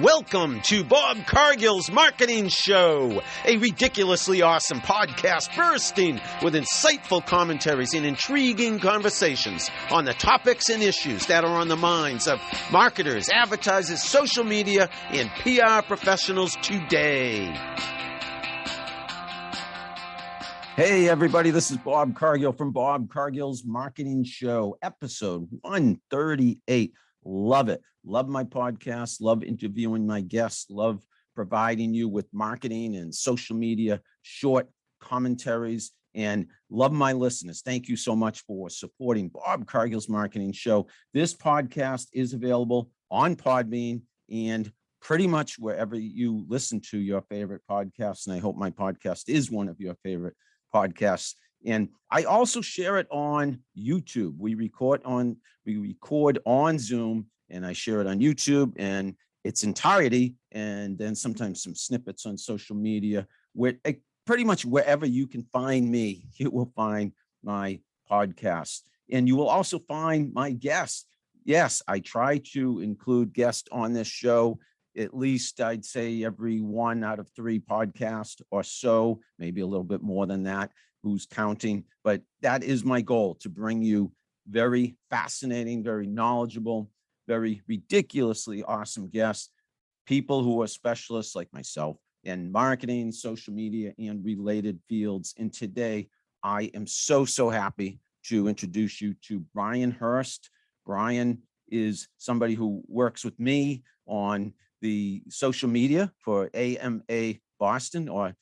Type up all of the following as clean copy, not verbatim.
Welcome to Bob Cargill's Marketing Show, a ridiculously awesome podcast bursting with insightful commentaries and intriguing conversations on the topics and issues that are on the minds of marketers, advertisers, social media, and PR professionals today. Hey, everybody, this is Bob Cargill from Bob Cargill's Marketing Show, episode 138. Love it. Love my podcast. Love interviewing my guests. Love providing you with marketing and social media short commentaries, and love my listeners. Thank you so much for supporting Bob Cargill's Marketing Show. This podcast is available on Podbean and pretty much wherever you listen to your favorite podcasts. And I hope my podcast is one of your favorite podcasts. And I also share it on YouTube. We record on Zoom, and I share it on YouTube in its entirety, and then sometimes some snippets on social media. Where pretty much wherever you can find me, you will find my podcast, and you will also find my guests. Yes, I try to include guests on this show. At least I'd say every 1 out of 3 podcasts or so, maybe a little bit more than that, who's counting. But that is my goal, to bring you very fascinating, very knowledgeable, very ridiculously awesome guests, people who are specialists like myself in marketing, social media, and related fields. And today, I am so happy to introduce you to Brian Hurst. Brian is somebody who works with me on the social media for AMA Boston, or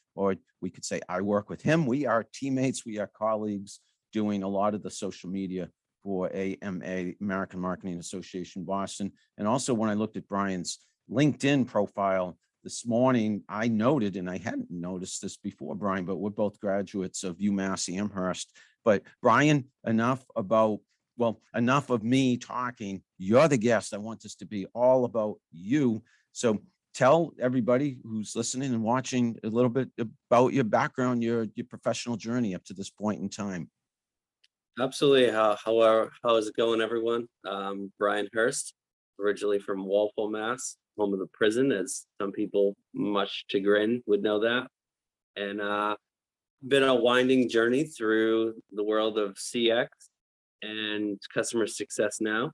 we could say I work with him. We are teammates, we are colleagues, doing a lot of the social media for AMA, American Marketing Association Boston. And also, when I looked at Brian's LinkedIn profile this morning, I noted, and I hadn't noticed this before, Brian, but we're both graduates of UMass Amherst. But Brian, enough of me talking. You're the guest. I want this to be all about you. So tell everybody who's listening and watching a little bit about your background, your professional journey up to this point in time. Absolutely. How is it going, everyone? Brian Hurst, originally from Walpole, Mass, home of the prison, as some people, much chagrin, would know that. And been a winding journey through the world of CX and customer success now.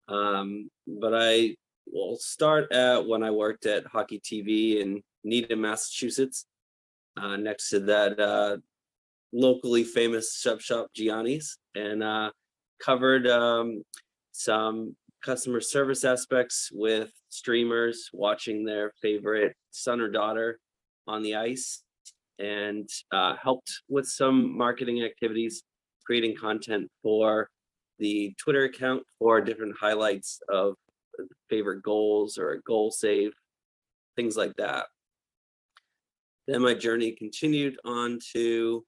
But I will start at when I worked at Hockey TV in Needham, Massachusetts, next to that locally famous shop Gianni's, and covered some customer service aspects with streamers watching their favorite son or daughter on the ice, and helped with some marketing activities, creating content for the Twitter account for different highlights of favorite goals or a goal save, things like that. Then my journey continued on to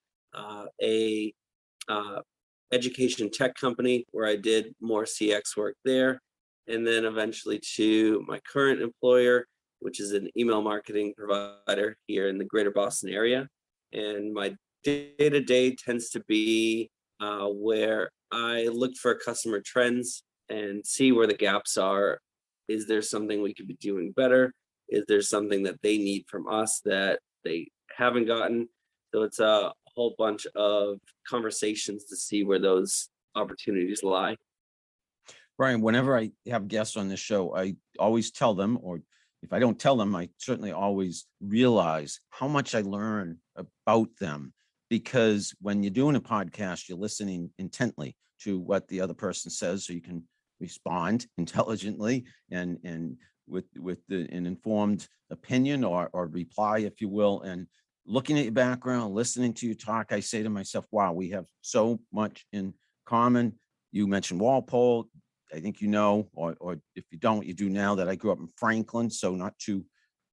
a education tech company where I did more CX work there, and then eventually to my current employer, which is an email marketing provider here in the greater Boston area. And my day-to-day tends to be where I look for customer trends and see where the gaps are. Is there something we could be doing better? Is there something that they need from us that they haven't gotten? So it's a whole bunch of conversations to see where those opportunities lie. Brian, whenever I have guests on this show, I always tell them, or if I don't tell them, I certainly always realize how much I learn about them. Because when you're doing a podcast, you're listening intently to what the other person says, so you can respond intelligently and with an informed opinion or reply, if you will. And looking at your background, listening to you talk, I say to myself, wow, we have so much in common. You mentioned Walpole. I think you know, or if you don't, you do now, that I grew up in Franklin, so not too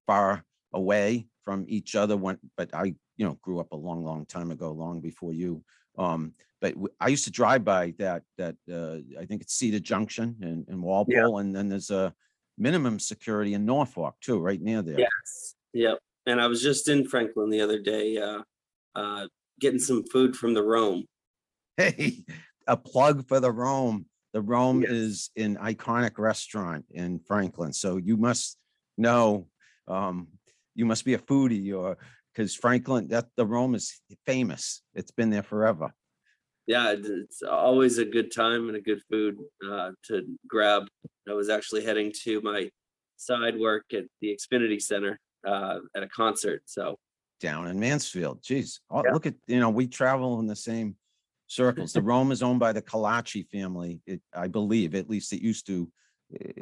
far away from each other. But I, grew up a long time ago, long before you. But I used to drive by that I think it's Cedar Junction in Walpole, and then there's a minimum security in Norfolk too, right near there. Yes. Yep. And I was just in Franklin the other day, getting some food from the Rome. Hey, a plug for the Rome. The Rome is an iconic restaurant in Franklin, so you must No, you must be a foodie, or because Franklin, that the Rome is famous. It's been there forever. Yeah, it's always a good time and a good food to grab. I was actually heading to my side work at the Xfinity Center at a concert. So Down in Mansfield. Geez, oh, yeah, look at, we travel in the same circles. The Rome is owned by the Kalachi family. I believe, at least it used to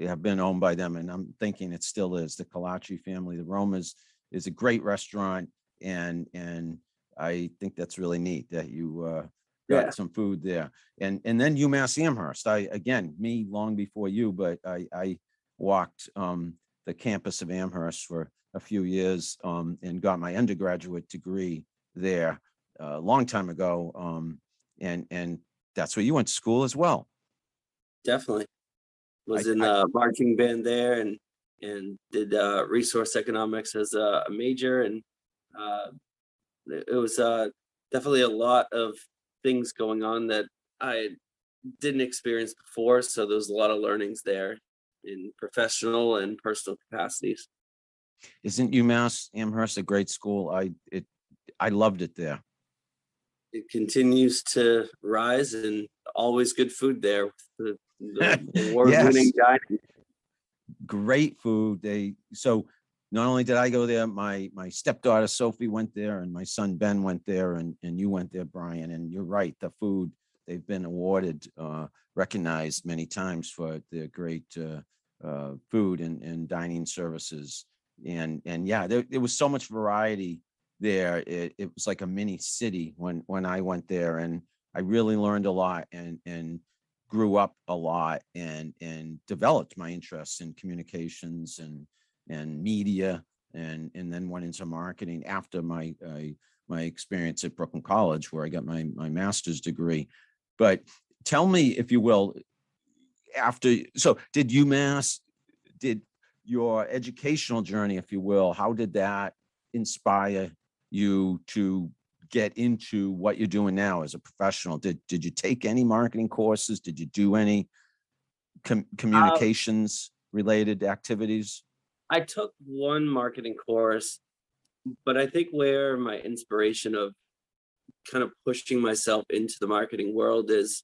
have been owned by them. And I'm thinking it still is the Kalachi family. The Rome is a great restaurant. And I think that's really neat that you yeah, got some food there. And then UMass Amherst. Me long before you, but I walked the campus of Amherst for a few years and got my undergraduate degree there a long time ago. And that's where you went to school as well. definitely. I, Was in I the marching band there and did resource economics as a major, and uh, it was definitely a lot of things going on that I didn't experience before. So there was a lot of learnings there in professional and personal capacities. Isn't UMass Amherst a great school? I loved it there. It continues to rise, and always good food there with the award-winning Yes, dining. great food. So not only did I go there, my stepdaughter Sophie went there, and my son Ben went there, and you went there, Brian. And you're right, the food, they've been awarded, recognized many times for their great food and dining services. And yeah, there was so much variety there. It was like a mini city when I went there, and I really learned a lot and grew up a lot and developed my interests in communications and media, and then went into marketing after my experience at Brooklyn College, where I got my master's degree. But tell me, if you will, did UMass, did your educational journey, if you will, how did that inspire you to get into what you're doing now as a professional? Did you take any marketing courses? Did you do any Uh, communications related activities? I took one marketing course, but I think where my inspiration of kind of pushing myself into the marketing world is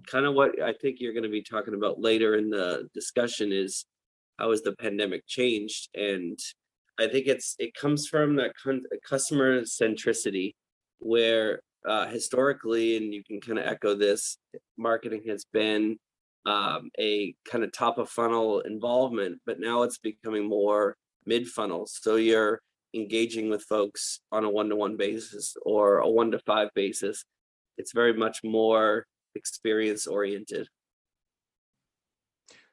kind of what I think you're going to be talking about later in the discussion is how has the pandemic changed? And I think it comes from that customer centricity where historically, and you can kind of echo this, marketing has been a kind of top of funnel involvement, but now it's becoming more mid funnel. So you're engaging with folks on a one-to-one basis or a 1-to-5 basis. It's very much more experience oriented.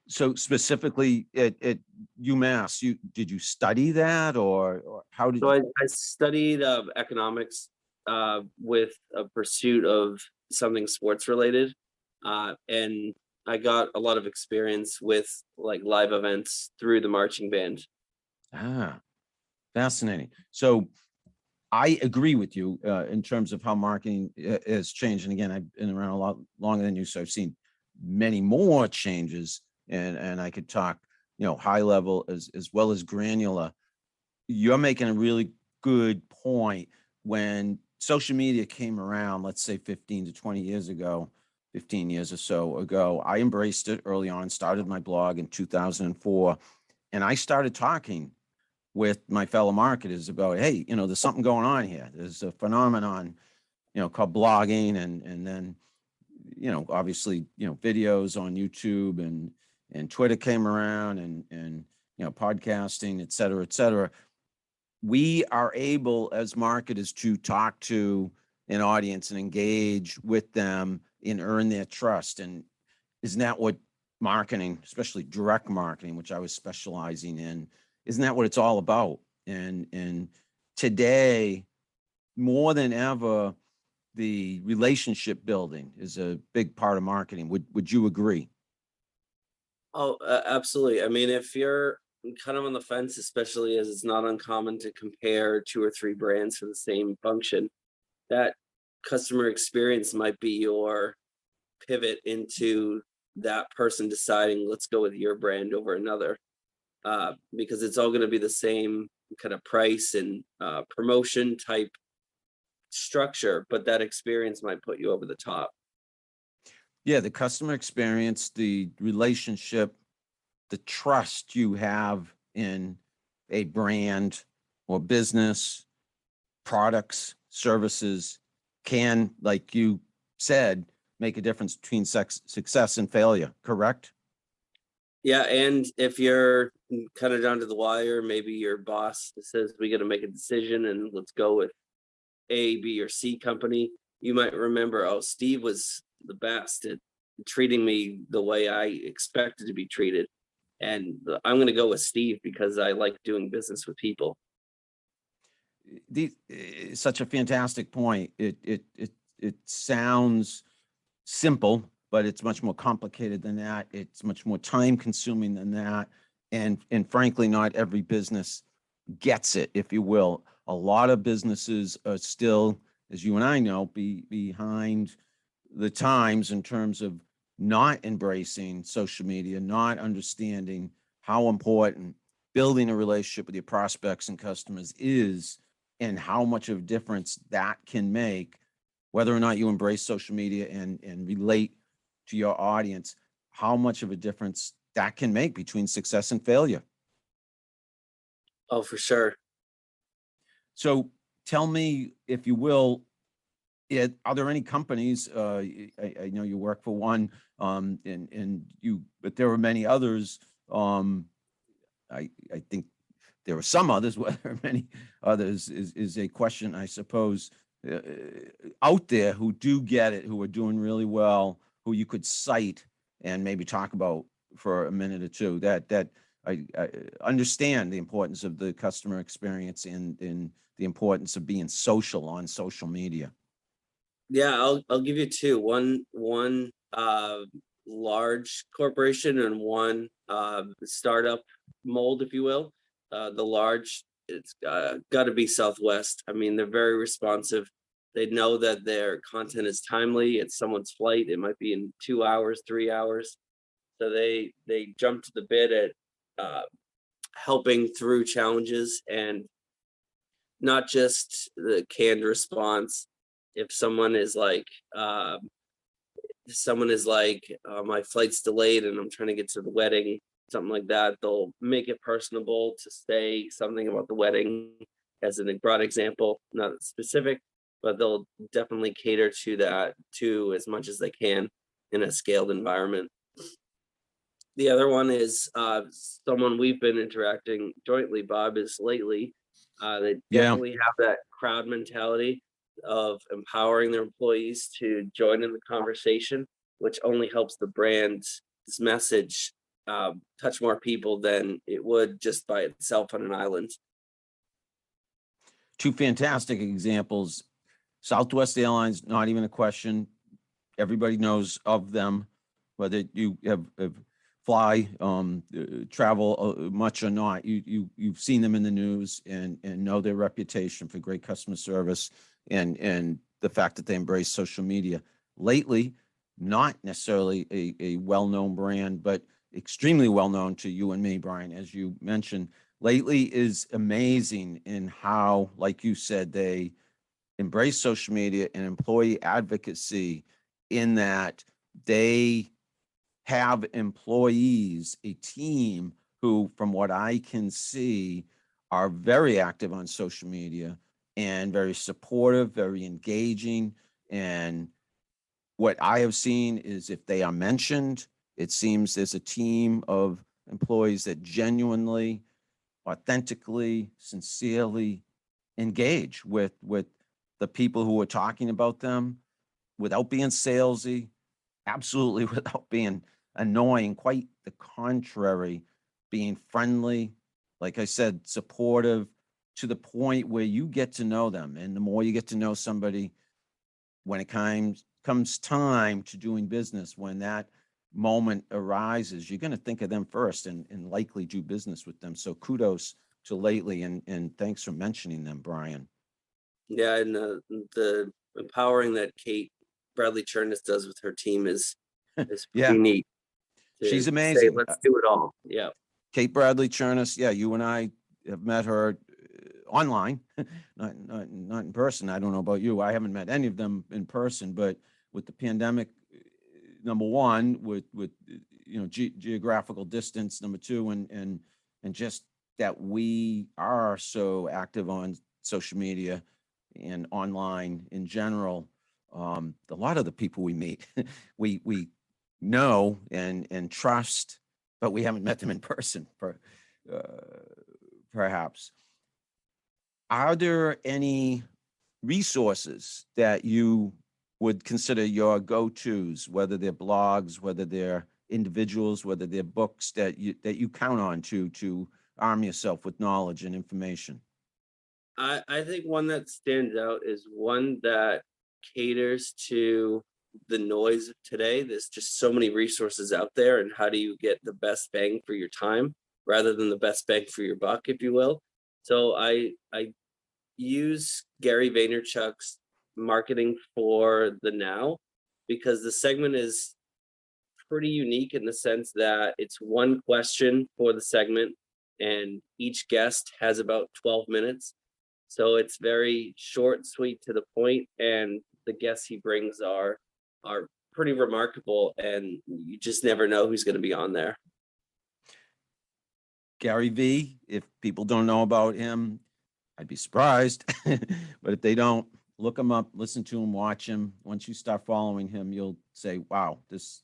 So specifically at UMass, did you study that, or how did So you? I studied economics with a pursuit of something sports related, and I got a lot of experience with like live events through the marching band. Ah, fascinating. So I agree with you in terms of how marketing has changed. And again, I've been around a lot longer than you, so I've seen many more changes. And I could talk, high level as well as granular. You're making a really good point. When social media came around, let's say 15 to 20 years ago, 15 years or so ago, I embraced it early on, started my blog in 2004, and I started talking with my fellow marketers about, hey, there's something going on here. There's a phenomenon, called blogging, and then, obviously, videos on YouTube and Twitter came around, and podcasting, et cetera, et cetera. We are able as marketers to talk to an audience and engage with them and earn their trust. And isn't that what marketing, especially direct marketing, which I was specializing in, isn't that what it's all about? And today, more than ever, the relationship building is a big part of marketing. Would you agree? Oh, absolutely. I mean, if you're kind of on the fence, especially as it's not uncommon to compare 2 or 3 brands for the same function, that customer experience might be your pivot into that person deciding, let's go with your brand over another. because it's all going to be the same kind of price and promotion type structure, but that experience might put you over the top. Yeah, the customer experience, the relationship, the trust you have in a brand or business, products, services can, like you said, make a difference between success and failure, correct? Yeah, and if you're kind of down to the wire, maybe your boss says we got to make a decision and let's go with A, B, or C company. You might remember, oh, Steve was the best at treating me the way I expected to be treated, and I'm going to go with Steve because I like doing business with people. Such a fantastic point. It sounds simple, but it's much more complicated than that. It's much more time consuming than that. And frankly, not every business gets it, if you will. A lot of businesses are still, as you and I know, behind the times in terms of not embracing social media, not understanding how important building a relationship with your prospects and customers is, and how much of a difference that can make, whether or not you embrace social media and relate to your audience, how much of a difference that can make between success and failure. Oh, for sure. So tell me, if you will, are there any companies, I know you work for one, but there are many others. I think there are some others, whether many others is a question, I suppose, out there who do get it, who are doing really well, who you could cite and maybe talk about for a minute or two, that I understand the importance of the customer experience and the importance of being social on social media. Yeah, I'll give you two. One large corporation and one startup mold, if you will. The large, it's got to be Southwest. I mean, they're very responsive. They know that their content is timely. It's someone's flight. It might be in 2 hours, 3 hours. So they jump to the bit at helping through challenges, and not just the canned response. If someone is like, my flight's delayed and I'm trying to get to the wedding, something like that, they'll make it personable to say something about the wedding as an broad example, not specific, but they'll definitely cater to that too as much as they can in a scaled environment. The other one is someone we've been interacting jointly, Bob, is lately. They definitely have that crowd mentality of empowering their employees to join in the conversation, which only helps the brand's message touch more people than it would just by itself on an island. Two fantastic examples. Southwest Airlines, not even a question. Everybody knows of them, whether you have fly, travel much or not. You've seen them in the news and know their reputation for great customer service and the fact that they embrace social media. Lately, not necessarily a well-known brand, but extremely well-known to you and me, Brian, as you mentioned. Lately is amazing in how, like you said, they embrace social media and employee advocacy, in that they have employees, a team who, from what I can see, are very active on social media and very supportive, very engaging. And what I have seen is, if they are mentioned, it seems there's a team of employees that genuinely, authentically, sincerely engage with the people who are talking about them, without being salesy, absolutely without being annoying, quite the contrary, being friendly, like I said, supportive, to the point where you get to know them. And the more you get to know somebody, when it comes time to doing business, when that moment arises, you're going to think of them first and likely do business with them. So kudos to lately, and thanks for mentioning them, Brian. Yeah, and the empowering that Kate Bradley Chernus does with her team is Yeah, pretty neat. she's To say, amazing. let's do it all. Yeah. Kate Bradley Chernus, yeah, you and I have met her online, not in person. I don't know about you. I haven't met any of them in person, but with the pandemic, number one, with geographical distance, number two, and just that we are so active on social media and online in general. A lot of the people we meet, we know and trust, but we haven't met them in person, uh, perhaps. Are there any resources that you would consider your go-tos, whether they're blogs, whether they're individuals, whether they're books that you count on to arm yourself with knowledge and information? I think one that stands out is one that caters to the noise of today. There's just so many resources out there, and how do you get the best bang for your time rather than the best bang for your buck, if you will. So I use Gary Vaynerchuk's marketing for the now, because the segment is pretty unique in the sense that it's one question for the segment, and each guest has about 12 minutes. So it's very short, sweet, to the point, and the guests he brings are pretty remarkable, and you just never know who's going to be on there. Garyvee, if people don't know about him, I'd be surprised. But if they don't, look him up, listen to him, watch him. Once you start following him, you'll say, wow, this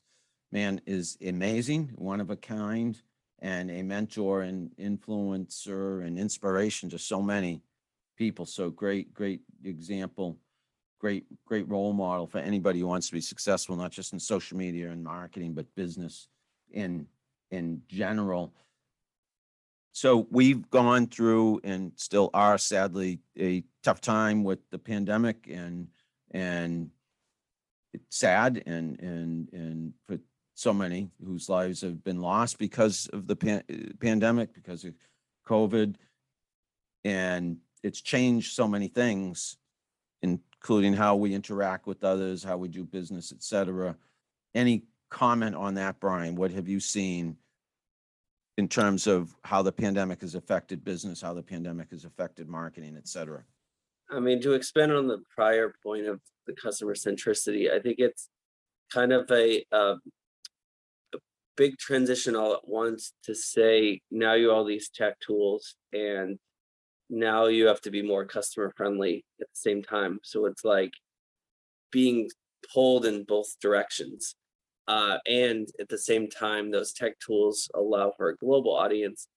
man is amazing, one of a kind, and a mentor and influencer and inspiration to so many people. So great example, great role model for anybody who wants to be successful, not just in social media and marketing, but business in general. So we've gone through and still are, sadly, a tough time with the pandemic, and it's sad and for so many whose lives have been lost because of the pandemic, because of COVID, and it's changed so many things, including how we interact with others, how we do business, et cetera. Any comment on that, Brian? What have you seen in terms of how the pandemic has affected business, how the pandemic has affected marketing, et cetera? I mean, to expand on the prior point of the customer centricity, I think it's kind of a big transition all at once to say, now you have all these tech tools, and now you have to be more customer friendly at the same time. So it's like being pulled in both directions. And at the same time, those tech tools allow for a global audience.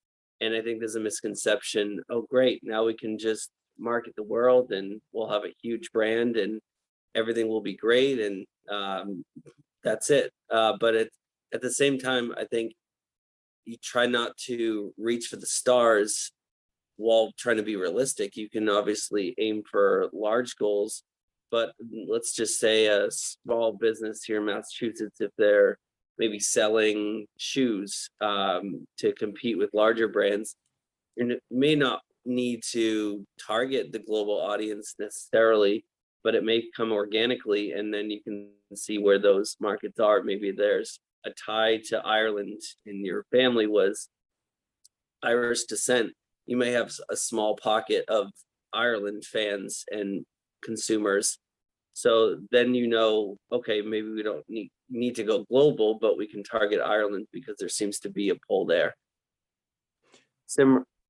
And I think there's a misconception, oh, great, now we can just market the world and we'll have a huge brand and everything will be great. And that's it. But at the same time, I think you try not to reach for the stars while trying to be realistic. You can obviously aim for large goals, but let's just say a small business here in Massachusetts, if they're maybe selling shoes to compete with larger brands, you may not need to target the global audience necessarily, but it may come organically, and then you can see where those markets are. Maybe there's a tie to Ireland and your family was Irish descent. You may have a small pocket of Ireland fans and consumers. So then okay, maybe we don't need to go global, but we can target Ireland because there seems to be a pull there.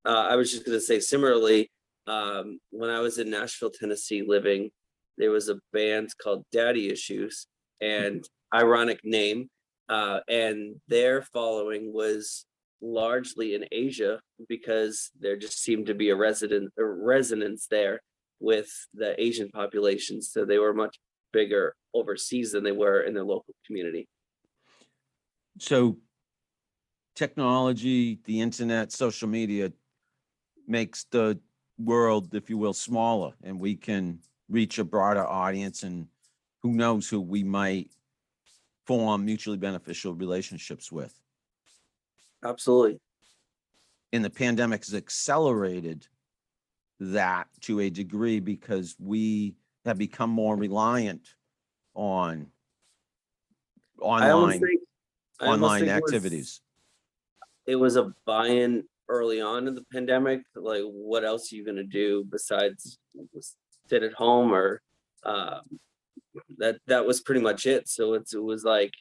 I was just going to say, similarly, when I was in Nashville, Tennessee living, there was a band called Daddy Issues, and ironic name, and their following was largely in Asia because there just seemed to be a resonance there with the Asian population. So they were much bigger overseas than they were in their local community. So technology, the internet, social media makes the world, if you will, smaller, and we can reach a broader audience, and who knows who we might form mutually beneficial relationships with. Absolutely. And the pandemic has accelerated that to a degree because we have become more reliant on online activities. it was a buy-in early on in the pandemic. Like, what else are you gonna do besides sit at home? Or um, that was pretty much it. So it was like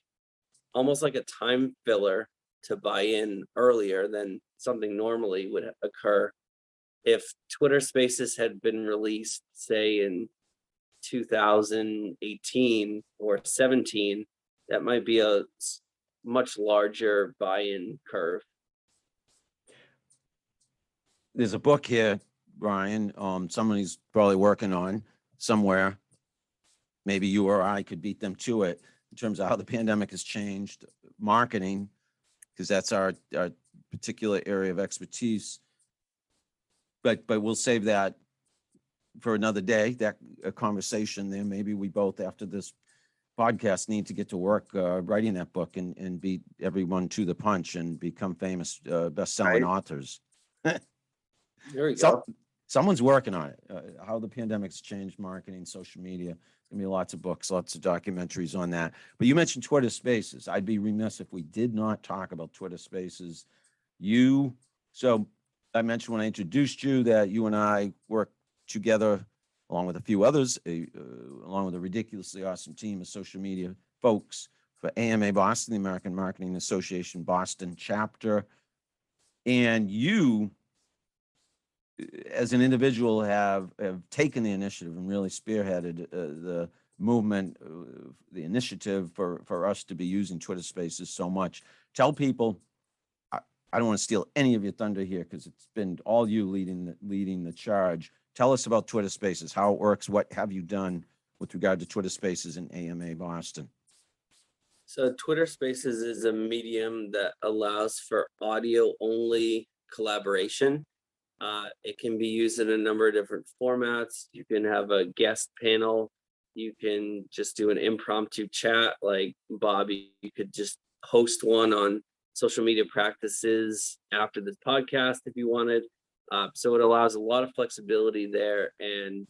almost like a time filler to buy in earlier than something normally would occur. If Twitter Spaces had been released, say in 2018 or 17, that might be a much larger buy-in curve. There's a book here, Brian, somebody's probably working on somewhere. Maybe you or I could beat them to it in terms of how the pandemic has changed marketing, because that's our particular area of expertise. But we'll save that for another day, that a conversation there. Maybe we both, after this podcast, need to get to work writing that book and beat everyone to the punch and become famous best-selling authors. There we go. Someone's working on it. How the pandemic's changed marketing, social media. There's gonna be lots of books, lots of documentaries on that. But you mentioned Twitter Spaces. I'd be remiss if we did not talk about Twitter Spaces. So I mentioned when I introduced you that you and I work together, along with a few others, along with a ridiculously awesome team of social media folks for AMA Boston, the American Marketing Association Boston chapter. And you, as an individual, have taken the initiative and really spearheaded the movement, the initiative for us to be using Twitter Spaces so much. Tell people, I don't want to steal any of your thunder here because it's been all you leading the charge. Tell us about Twitter Spaces, how it works, what have you done with regard to Twitter Spaces in AMA Boston? So Twitter Spaces is a medium that allows for audio only collaboration. It can be used in a number of different formats. You can have a guest panel. You can just do an impromptu chat like Bob. You could just host one on social media practices after this podcast if you wanted. So it allows a lot of flexibility there, and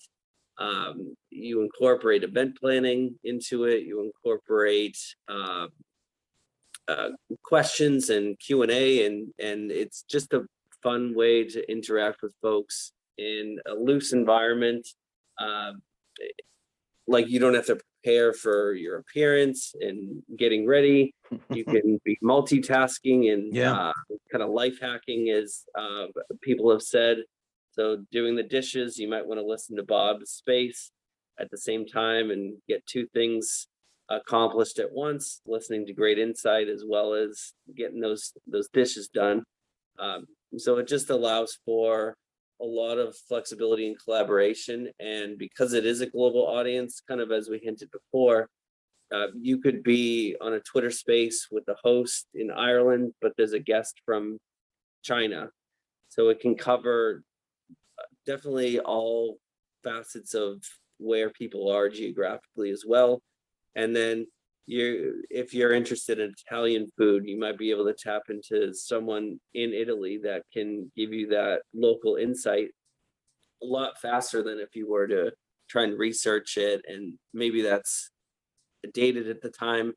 you incorporate event planning into it. You incorporate questions and Q&A, and it's just a fun way to interact with folks in a loose environment. Like, you don't have to prepare for your appearance and getting ready. You can be multitasking and kind of life hacking, as people have said. So doing the dishes, you might want to listen to Bob's space at the same time and get two things accomplished at once, listening to great insight as well as getting those dishes done. So it just allows for a lot of flexibility and collaboration. And because it is a global audience, kind of as we hinted before, you could be on a Twitter space with a host in Ireland, but there's a guest from China. So it can cover definitely all facets of where people are geographically as well. And then if you're interested in Italian food, you might be able to tap into someone in Italy that can give you that local insight a lot faster than if you were to try and research it. And maybe that's dated at the time.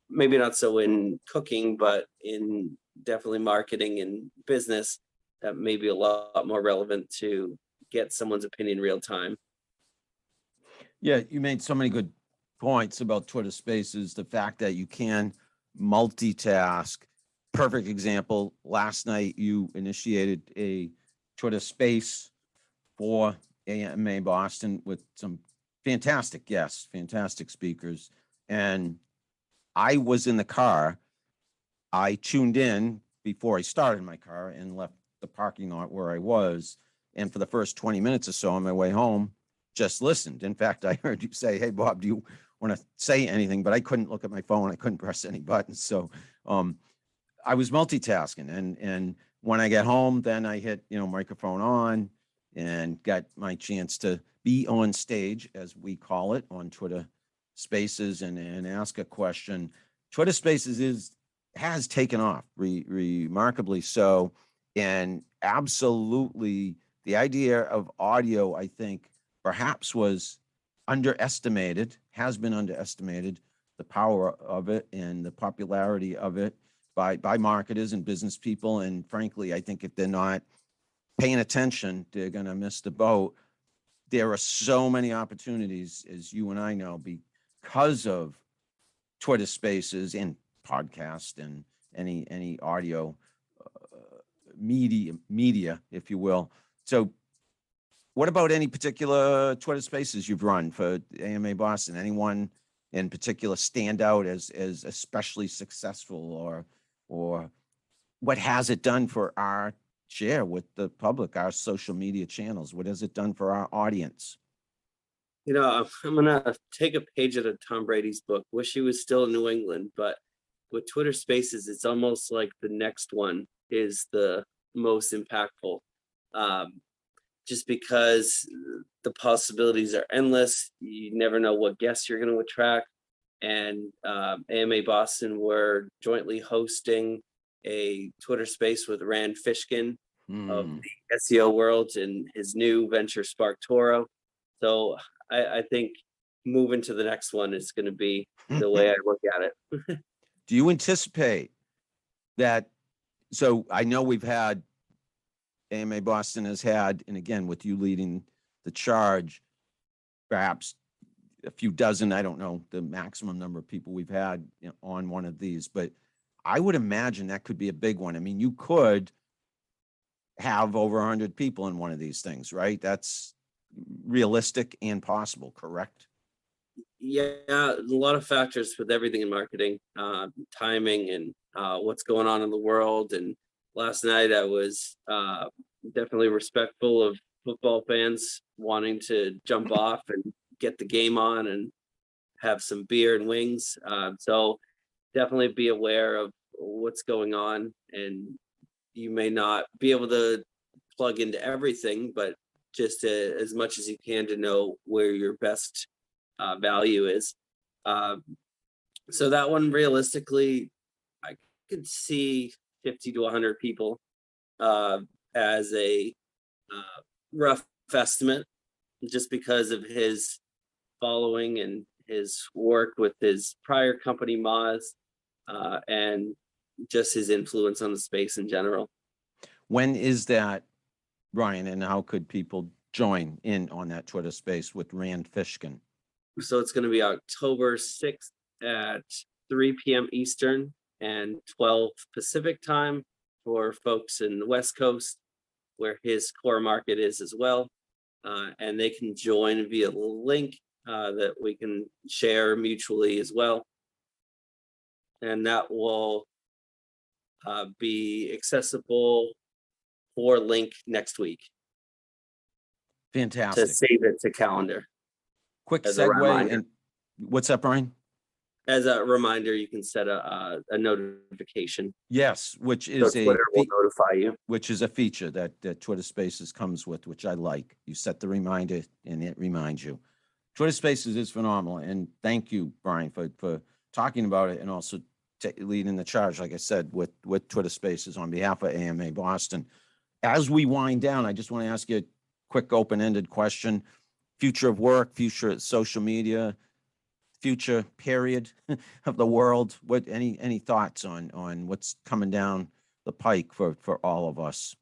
Maybe not so in cooking, but in definitely marketing and business, that may be a lot more relevant to get someone's opinion real time. Yeah, you made so many good points about Twitter Spaces, the fact that you can multitask. Perfect example. Last night, you initiated a Twitter Space for AMA Boston with some fantastic guests, fantastic speakers. And I was in the car. I tuned in before I started my car and left the parking lot where I was. And for the first 20 minutes or so on my way home, just listened. In fact, I heard you say, "Hey, Bob, do you want to say anything?" But I couldn't look at my phone. I couldn't press any buttons. So I was multitasking. And when I get home, then I hit, microphone on and got my chance to be on stage, as we call it, on Twitter Spaces and ask a question. Twitter Spaces has taken off remarkably so. And absolutely, the idea of audio, I think, perhaps was underestimated, has been underestimated, the power of it and the popularity of it. by marketers and business people. And frankly, I think if they're not paying attention, they're going to miss the boat. There are so many opportunities, as you and I know, because of Twitter Spaces and podcast and any audio media, if you will. So what about any particular Twitter Spaces you've run for AMA Boston? Anyone in particular stand out as especially successful, or what has it done for our share with the public, our social media channels? What has it done for our audience? I'm gonna take a page out of Tom Brady's book. Wish he was still in New England, but with Twitter Spaces, it's almost like the next one is the most impactful. Just because the possibilities are endless. You never know what guests you're going to attract. And AMA Boston, were jointly hosting a Twitter space with Rand Fishkin of the SEO world and his new venture Spark Toro. So I think moving to the next one is going to be the way I look at it. Do you anticipate that? So I know we've had, AMA Boston has had, and again, with you leading the charge, perhaps a few dozen, I don't know the maximum number of people we've had on one of these, but I would imagine that could be a big one. I mean, you could have over 100 people in one of these things, right? That's realistic and possible, correct? Yeah, a lot of factors with everything in marketing, timing and what's going on in the world. And last night I was definitely respectful of football fans wanting to jump off and get the game on and have some beer and wings. So definitely be aware of what's going on, and you may not be able to plug into everything, but just as much as you can to know where your best value is. So that one, realistically, I could see 50 to 100 people as a rough estimate, just because of his following and his work with his prior company Moz, and just his influence on the space in general. When is that, Brian, and how could people join in on that Twitter space with Rand Fishkin? So it's going to be October 6th at 3 p.m. Eastern and 12 Pacific time for folks in the West Coast, where his core market is as well. And they can join via the link that we can share mutually as well. And that will be accessible for link next week. Fantastic. To save it to calendar. Quick segue. And what's up, Brian? As a reminder, you can set a notification. Yes, which is so Twitter will notify you. Which is a feature that Twitter Spaces comes with, which I like. You set the reminder and it reminds you. Twitter Spaces is phenomenal, and thank you, Brian, for talking about it and also leading the charge, like I said, with Twitter Spaces on behalf of AMA Boston. As we wind down, I just want to ask you a quick open-ended question. Future of work, future of social media, future period of the world. What any thoughts on what's coming down the pike for all of us?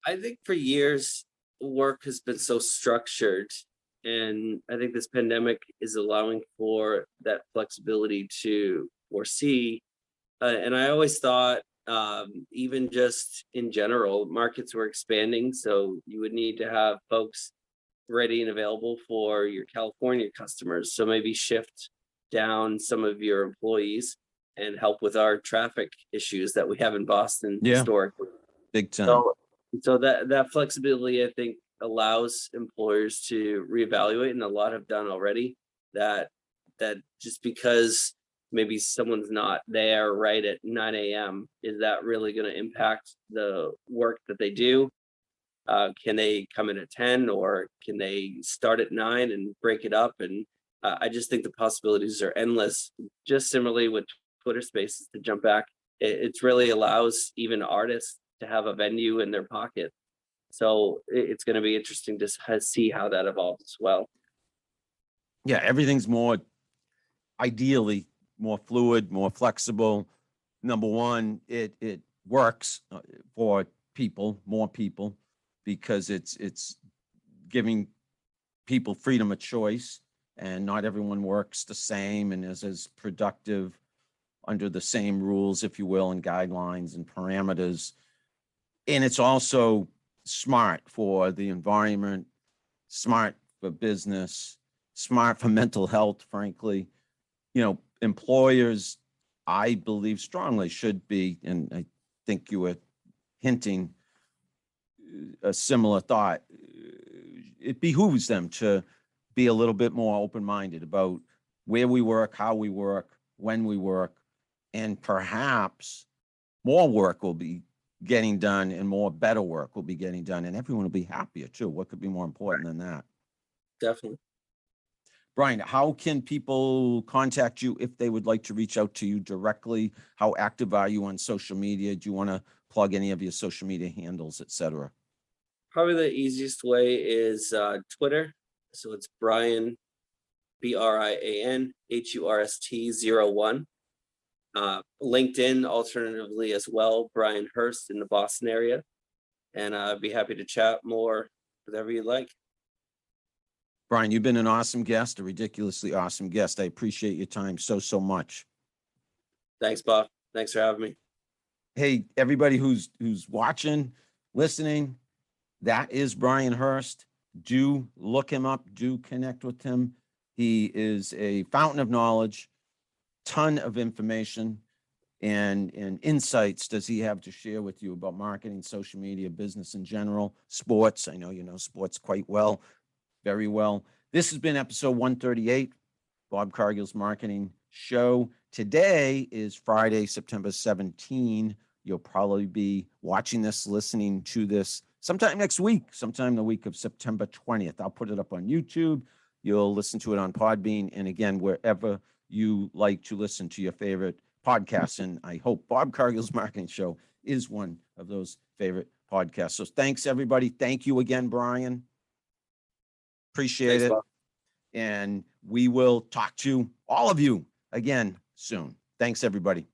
I think for years work has been so structured, and I think this pandemic is allowing for that flexibility to foresee. And I always thought, even just in general, markets were expanding, so you would need to have folks ready and available for your California customers. So maybe shift down some of your employees and help with our traffic issues that we have in Boston historically. Big time. So that flexibility, I think, allows employers to reevaluate, and a lot have done already, that just because maybe someone's not there right at 9 a.m., is that really going to impact the work that they do? Can they come in at 10, or can they start at 9 and break it up? And I just think the possibilities are endless. Just similarly with Twitter Spaces, to jump back, it really allows even artists to have a venue in their pocket. So it's going to be interesting to see how that evolves as well. Yeah, everything's more ideally more fluid, more flexible, number one, it works for people, more people, because it's giving people freedom of choice, and not everyone works the same and is as productive under the same rules, if you will, and guidelines and parameters. And it's also smart for the environment, smart for business, smart for mental health, frankly. Employers, I believe strongly, should be, and I think you were hinting a similar thought, it behooves them to be a little bit more open-minded about where we work, how we work, when we work, and perhaps more work will be getting done and more better work will be getting done, and everyone will be happier too. What could be more important than that? Definitely. Brian, how can people contact you if they would like to reach out to you directly? How active are you on social media? Do you want to plug any of your social media handles, etc.? Probably the easiest way is Twitter. So it's Brian, BrianHurst 01. LinkedIn, alternatively as well, Brian Hurst in the Boston area. And I'd be happy to chat more, whatever you like. Brian, you've been an awesome guest, a ridiculously awesome guest. I appreciate your time so much. Thanks, Bob. Thanks for having me. Hey, everybody who's watching, listening, that is Brian Hurst. Do look him up. Do connect with him. He is a fountain of knowledge, ton of information and insights does he have to share with you about marketing, social media, business in general, sports. I know you know sports quite well, very well. This has been episode 138, Bob Cargill's Marketing Show. Today is Friday, September 17. You'll probably be watching this, listening to this sometime next week, sometime the week of September 20th. I'll put it up on YouTube. You'll listen to it on Podbean. And again, wherever you like to listen to your favorite podcasts. And I hope Bob Cargill's Marketing Show is one of those favorite podcasts. So thanks, everybody. Thank you again, Brian. Appreciate it. Bob. And we will talk to all of you again soon. Thanks, everybody.